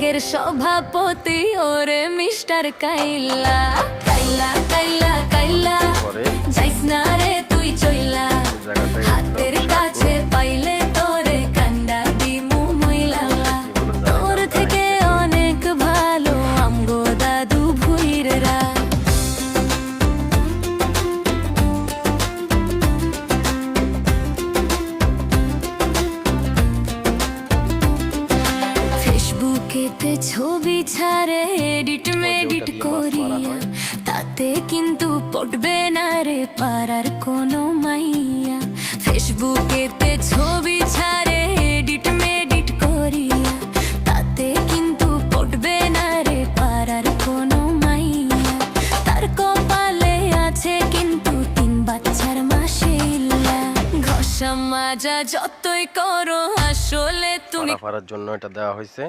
ব্যাংকের সভাপতি ওরে মিস্টার কাইলা কাইলা কাইলা কাইলা যাইস না রে তুই চইলা হাতের কাছে পাইলে তোরে কান্দা দিমু মইলা তোর থেকে অনেক ভালো আমগো দাদু ভুইররা ফেসবুকেতে ছবি ছাড়ে এডিট মেডিট করিয়া তাতে কিন্তু পড়বে না রে পাড়ার কোনো মাইয়া ফেসবুকেতে ছবি ছাড়ে এডিট মেডিট করিয়া তাতে কিন্তু পড়বে না রে পাড়ার কোনো মাইয়া তার কপালে আছে কিন্তু 3 বাচ্চার মাশাআল্লাহ ঘষা মাজা যতই করো আসলে তুমি পারার জন্য এটা দেওয়া হয়েছে।